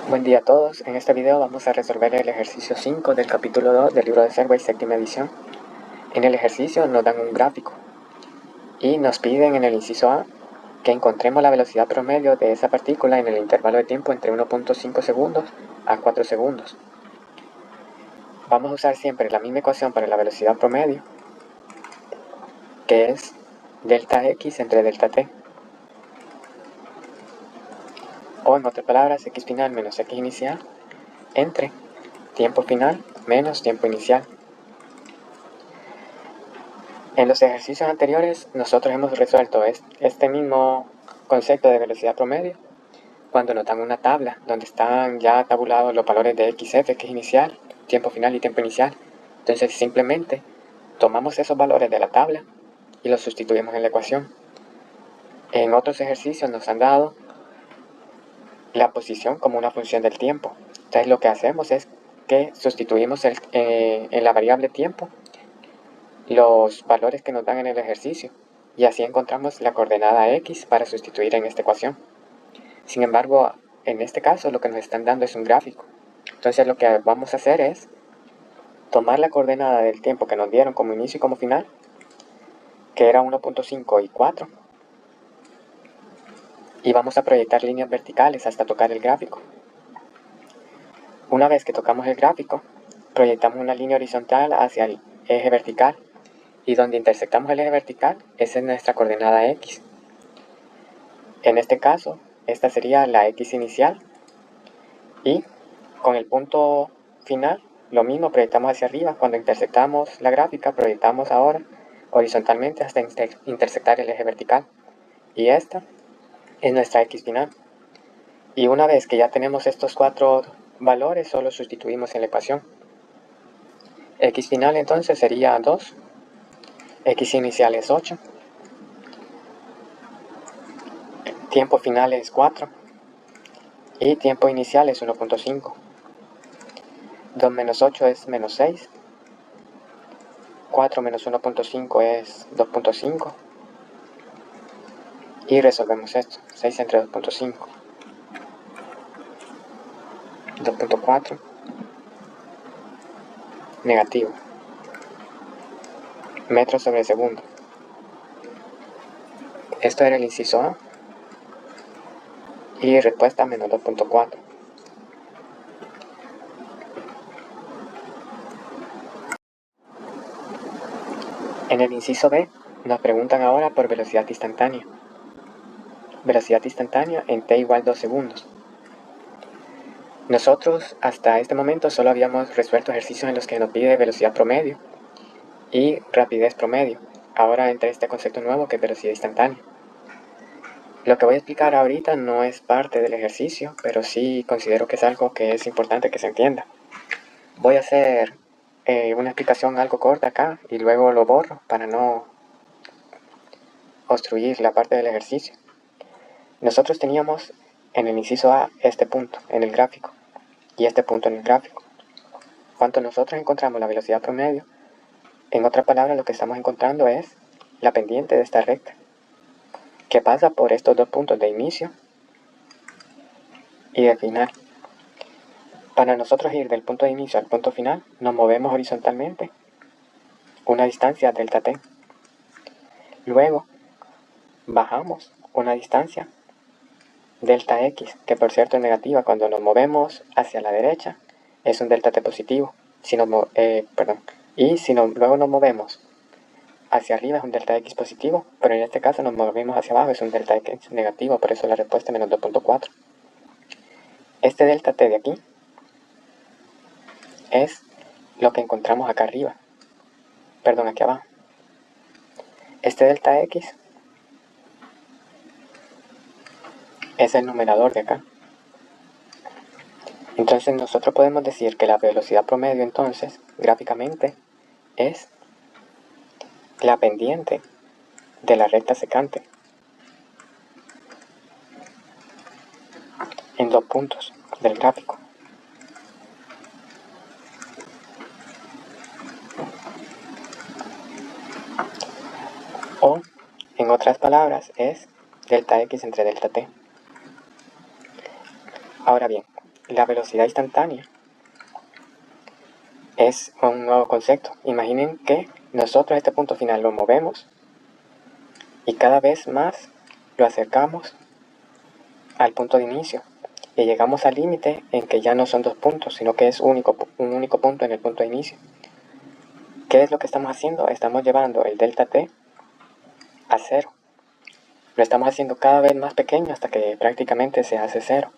Buen día a todos. En este video vamos a resolver el ejercicio 5 del capítulo 2 del libro de Segway, séptima edición. En el ejercicio nos dan un gráfico y nos piden en el inciso A que encontremos la velocidad promedio de esa partícula en el intervalo de tiempo entre 1.5 segundos a 4 segundos. Vamos a usar siempre la misma ecuación para la velocidad promedio, que es delta x entre delta t. O en otras palabras, x final menos x inicial entre tiempo final menos tiempo inicial. En los ejercicios anteriores nosotros hemos resuelto este mismo concepto de velocidad promedio cuando nos dan una tabla donde están ya tabulados los valores de xf, que es inicial, tiempo final y tiempo inicial. Entonces simplemente tomamos esos valores de la tabla y los sustituimos en la ecuación. En otros ejercicios nos han dado la posición como una función del tiempo. Entonces lo que hacemos es que sustituimos en la variable tiempo los valores que nos dan en el ejercicio y así encontramos la coordenada x para sustituir en esta ecuación. Sin embargo, en este caso lo que nos están dando es un gráfico. Entonces lo que vamos a hacer es tomar la coordenada del tiempo que nos dieron como inicio y como final, que era 1.5 y 4, y vamos a proyectar líneas verticales hasta tocar el gráfico. Una vez que tocamos el gráfico, proyectamos una línea horizontal hacia el eje vertical, y donde intersectamos el eje vertical, esa es nuestra coordenada x. En este caso, esta sería la x inicial, y con el punto final, lo mismo, proyectamos hacia arriba. Cuando intersectamos la gráfica, proyectamos ahora horizontalmente hasta intersectar el eje vertical, y esta es nuestra x final. Y una vez que ya tenemos estos cuatro valores, solo sustituimos en la ecuación. X final entonces sería 2, x inicial es 8, tiempo final es 4 y tiempo inicial es 1.5. 2 menos 8 es menos 6, 4 menos 1.5 es 2.5 y resolvemos esto. 6 entre 2.5, 2.4, negativo, metros sobre segundo. Esto era el inciso A y respuesta menos 2.4. En el inciso B nos preguntan ahora por velocidad instantánea. Velocidad instantánea en t igual 2 segundos. Nosotros hasta este momento solo habíamos resuelto ejercicios en los que nos pide velocidad promedio y rapidez promedio. Ahora entra este concepto nuevo que es velocidad instantánea. Lo que voy a explicar ahorita no es parte del ejercicio, pero sí considero que es algo que es importante que se entienda. Voy a hacer una explicación algo corta acá y luego lo borro para no obstruir la parte del ejercicio. Nosotros teníamos en el inciso A este punto en el gráfico y este punto en el gráfico. Cuando nosotros encontramos la velocidad promedio, en otras palabras lo que estamos encontrando es la pendiente de esta recta, que pasa por estos dos puntos de inicio y de final. Para nosotros ir del punto de inicio al punto final, nos movemos horizontalmente una distancia delta t. Luego bajamos una distancia delta x, que por cierto es negativa. Cuando nos movemos hacia la derecha es un delta t positivo. Luego nos movemos hacia arriba es un delta x positivo, pero en este caso nos movemos hacia abajo, es un delta x negativo, por eso la respuesta es menos 2.4. Este delta t de aquí es lo que encontramos acá arriba, aquí abajo. Este delta x es el numerador de acá. Entonces nosotros podemos decir que la velocidad promedio entonces, gráficamente, es la pendiente de la recta secante en dos puntos del gráfico. O, en otras palabras, es delta x entre delta t. Ahora bien, la velocidad instantánea es un nuevo concepto. Imaginen que nosotros este punto final lo movemos y cada vez más lo acercamos al punto de inicio y llegamos al límite en que ya no son dos puntos, sino que es un único punto en el punto de inicio. ¿Qué es lo que estamos haciendo? Estamos llevando el delta t a cero. Lo estamos haciendo cada vez más pequeño hasta que prácticamente se hace cero.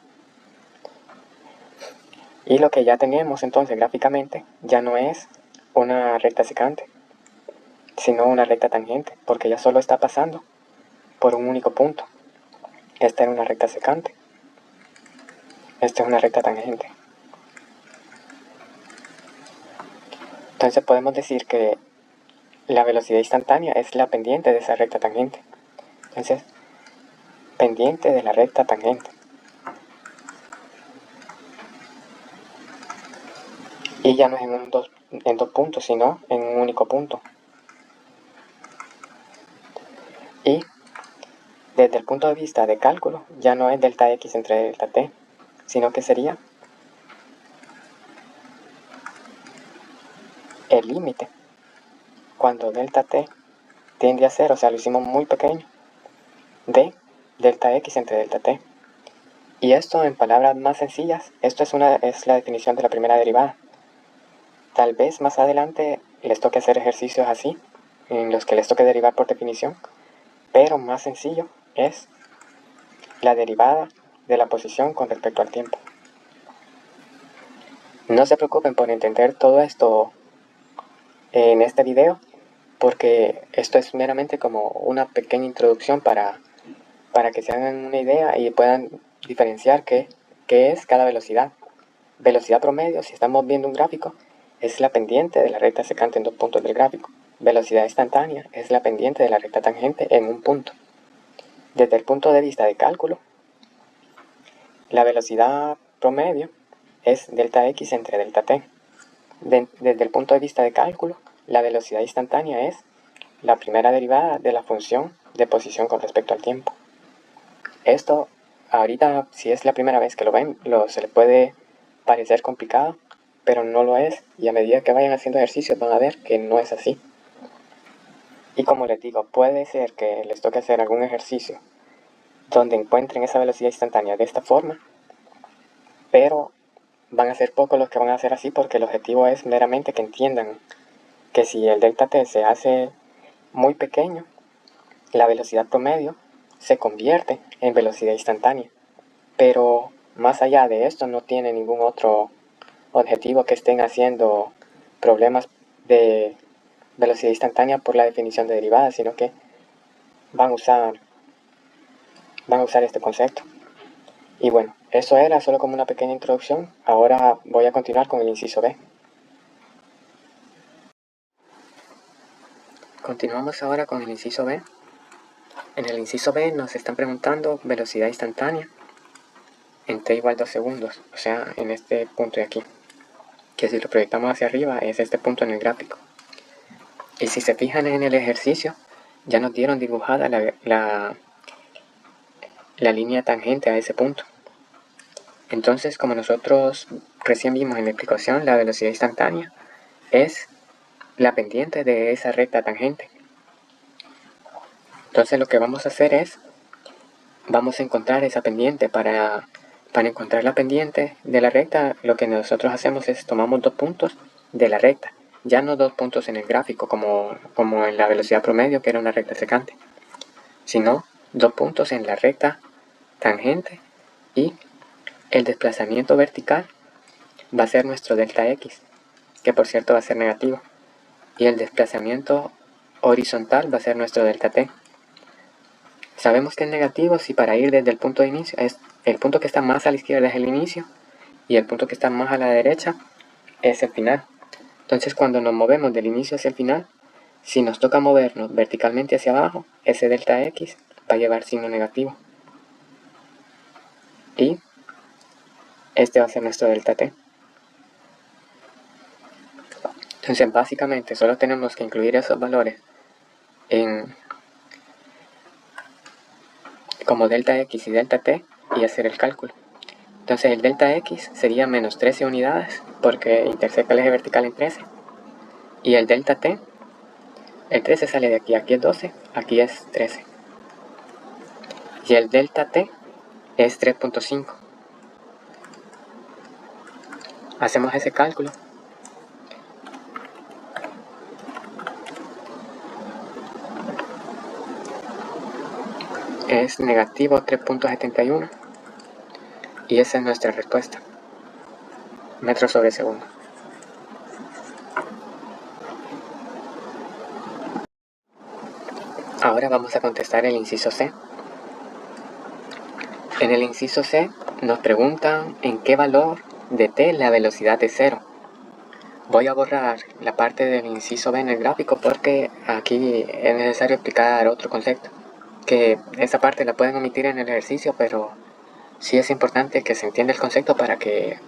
Y lo que ya tenemos entonces gráficamente ya no es una recta secante, sino una recta tangente, porque ya solo está pasando por un único punto. Esta era una recta secante. Esta es una recta tangente. Entonces podemos decir que la velocidad instantánea es la pendiente de esa recta tangente. Entonces, pendiente de la recta tangente. Y ya no es en dos puntos, sino en un único punto. Y desde el punto de vista de cálculo, ya no es delta x entre delta t, sino que sería el límite cuando delta t tiende a 0, o sea, lo hicimos muy pequeño, de delta x entre delta t. Y esto, en palabras más sencillas, esto es la definición de la primera derivada. Tal vez más adelante les toque hacer ejercicios así, en los que les toque derivar por definición, pero más sencillo es la derivada de la posición con respecto al tiempo. No se preocupen por entender todo esto en este video, porque esto es meramente como una pequeña introducción para que se hagan una idea y puedan diferenciar qué es cada velocidad. Velocidad promedio, si estamos viendo un gráfico, es la pendiente de la recta secante en dos puntos del gráfico. Velocidad instantánea es la pendiente de la recta tangente en un punto. Desde el punto de vista de cálculo, la velocidad promedio es delta x entre delta t. Desde el punto de vista de cálculo, la velocidad instantánea es la primera derivada de la función de posición con respecto al tiempo. Esto, ahorita, si es la primera vez que lo ven, se les puede parecer complicado, pero no lo es, y a medida que vayan haciendo ejercicios van a ver que no es así. Y como les digo, puede ser que les toque hacer algún ejercicio donde encuentren esa velocidad instantánea de esta forma, pero van a ser pocos los que van a hacer así, porque el objetivo es meramente que entiendan que si el delta t se hace muy pequeño, la velocidad promedio se convierte en velocidad instantánea. Pero más allá de esto no tiene ningún otro objetivo que estén haciendo problemas de velocidad instantánea por la definición de derivadas, sino que van a usar este concepto. Y bueno, eso era solo como una pequeña introducción. Ahora voy a continuar con el inciso B. Continuamos ahora con el inciso B. En el inciso B nos están preguntando velocidad instantánea en t igual 2 segundos, o sea, en este punto de aquí, que si lo proyectamos hacia arriba es este punto en el gráfico. Y si se fijan en el ejercicio, ya nos dieron dibujada la línea tangente a ese punto. Entonces, como nosotros recién vimos en la explicación, la velocidad instantánea es la pendiente de esa recta tangente. Entonces lo que vamos a hacer es, vamos a encontrar esa pendiente. Para encontrar la pendiente de la recta, lo que nosotros hacemos es tomamos dos puntos de la recta, ya no dos puntos en el gráfico como en la velocidad promedio, que era una recta secante, sino dos puntos en la recta tangente, y el desplazamiento vertical va a ser nuestro delta x, que por cierto va a ser negativo, y el desplazamiento horizontal va a ser nuestro delta t. Sabemos que es negativo si para ir desde el punto de inicio, es el punto que está más a la izquierda es el inicio y el punto que está más a la derecha es el final. Entonces cuando nos movemos del inicio hacia el final, si nos toca movernos verticalmente hacia abajo, ese delta x va a llevar signo negativo. Y este va a ser nuestro delta t. Entonces básicamente solo tenemos que incluir esos valores como delta x y delta t y hacer el cálculo. Entonces el delta x sería menos 13 unidades porque intersecta el eje vertical en 13. Y el delta t, el 13 sale de aquí es 12, aquí es 13. Y el delta t es 3.5. Hacemos ese cálculo. Es negativo 3.71. Y esa es nuestra respuesta. Metros sobre segundo. Ahora vamos a contestar el inciso C. En el inciso C nos preguntan en qué valor de t la velocidad es 0. Voy a borrar la parte del inciso B en el gráfico porque aquí es necesario explicar otro concepto. Que esa parte la pueden omitir en el ejercicio, pero sí es importante que se entienda el concepto para que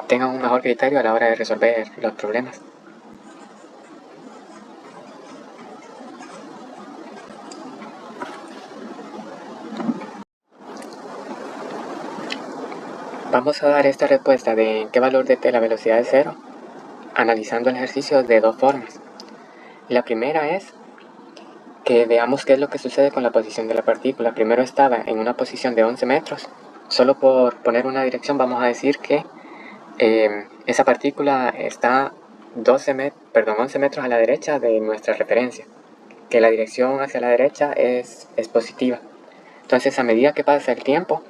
tengan un mejor criterio a la hora de resolver los problemas. Vamos a dar esta respuesta de en qué valor de t la velocidad es 0, analizando el ejercicio de dos formas. La primera es que veamos qué es lo que sucede con la posición de la partícula. Primero estaba en una posición de 11 metros. Solo por poner una dirección vamos a decir que esa partícula está 11 metros a la derecha de nuestra referencia, que la dirección hacia la derecha es positiva. Entonces, a medida que pasa el tiempo,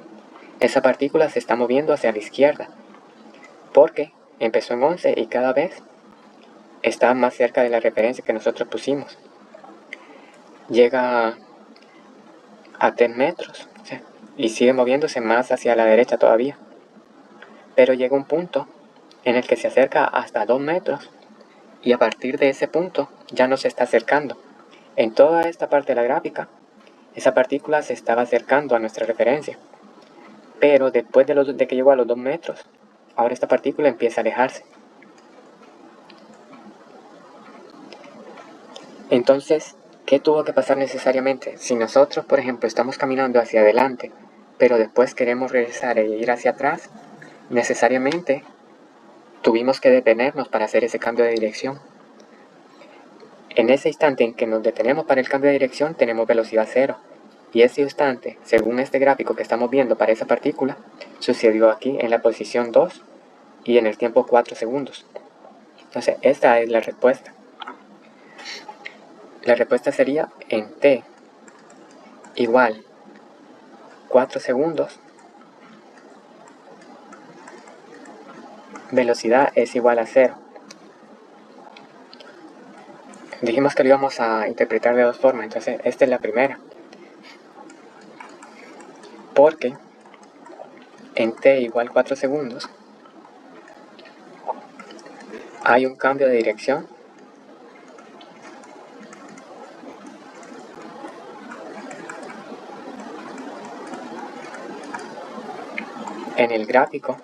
esa partícula se está moviendo hacia la izquierda, porque empezó en 11 y cada vez está más cerca de la referencia que nosotros pusimos. Llega a 10 metros, ¿sí? Y sigue moviéndose más hacia la derecha todavía. Pero llega un punto en el que se acerca hasta 2 metros y a partir de ese punto ya no se está acercando. En toda esta parte de la gráfica, esa partícula se estaba acercando a nuestra referencia. Pero después de que llegó a los 2 metros, ahora esta partícula empieza a alejarse. Entonces, ¿qué tuvo que pasar necesariamente? Si nosotros, por ejemplo, estamos caminando hacia adelante, pero después queremos regresar e ir hacia atrás, necesariamente tuvimos que detenernos para hacer ese cambio de dirección. En ese instante en que nos detenemos para el cambio de dirección, tenemos velocidad 0. Y ese instante, según este gráfico que estamos viendo para esa partícula, sucedió aquí en la posición 2 y en el tiempo 4 segundos. Entonces, esta es la respuesta. La respuesta sería en t igual 4 segundos, velocidad es igual a 0. Dijimos que lo íbamos a interpretar de dos formas, entonces esta es la primera. Porque en t igual 4 segundos hay un cambio de dirección en el gráfico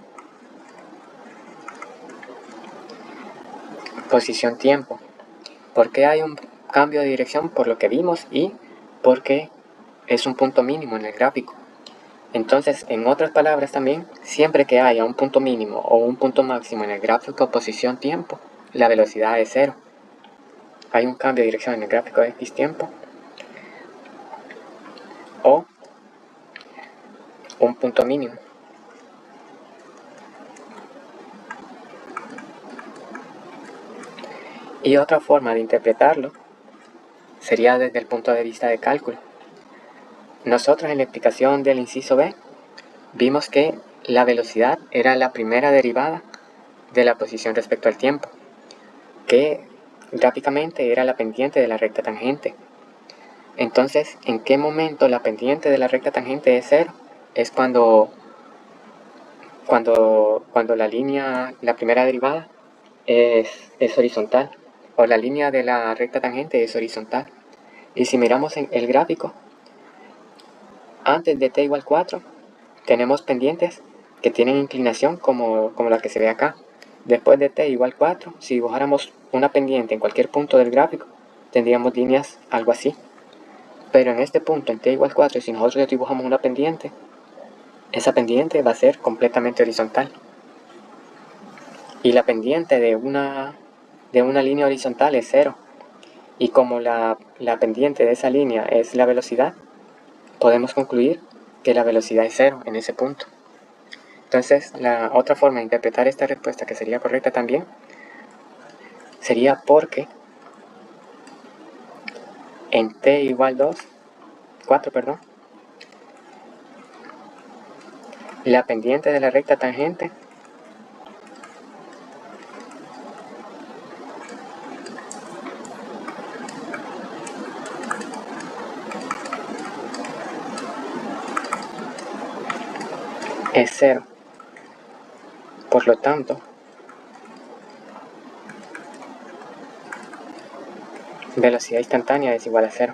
posición tiempo. ¿Por qué hay un cambio de dirección? Por lo que vimos y porque es un punto mínimo en el gráfico. Entonces, en otras palabras también, siempre que haya un punto mínimo o un punto máximo en el gráfico posición tiempo, la velocidad es 0. Hay un cambio de dirección en el gráfico de x tiempo o un punto mínimo. Y otra forma de interpretarlo sería desde el punto de vista de cálculo. Nosotros en la explicación del inciso B vimos que la velocidad era la primera derivada de la posición respecto al tiempo, que gráficamente era la pendiente de la recta tangente. Entonces, ¿en qué momento la pendiente de la recta tangente es 0? Es cuando la línea, la primera derivada es horizontal, o la línea de la recta tangente es horizontal. Y si miramos en el gráfico, antes de t igual 4, tenemos pendientes que tienen inclinación como la que se ve acá. Después de t igual 4, si dibujáramos una pendiente en cualquier punto del gráfico, tendríamos líneas algo así. Pero en este punto, en t igual 4, si nosotros dibujamos una pendiente, esa pendiente va a ser completamente horizontal. Y la pendiente de una línea horizontal es 0. Y como la pendiente de esa línea es la velocidad, podemos concluir que la velocidad es 0 en ese punto. Entonces, la otra forma de interpretar esta respuesta que sería correcta también sería porque en t igual 4, la pendiente de la recta tangente es 0. Por lo tanto, velocidad instantánea es igual a 0.